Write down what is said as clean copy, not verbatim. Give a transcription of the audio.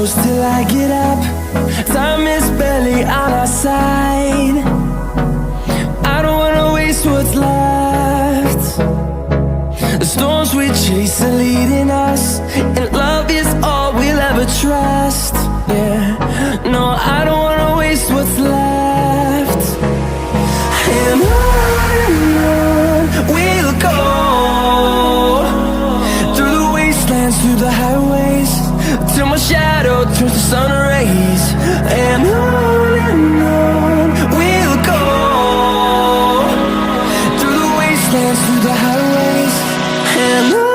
close till I get up. Time is barely on our side. I don't wanna waste what's left. The storms we chase are leading us, and love is all we'll ever trust. Yeah, no, I don't wanna waste what's left. And on we'll go, through the wastelands, through the highways, till my shadow turns to sun rays. And on we'll go, through the wastelands, through the highways, and on.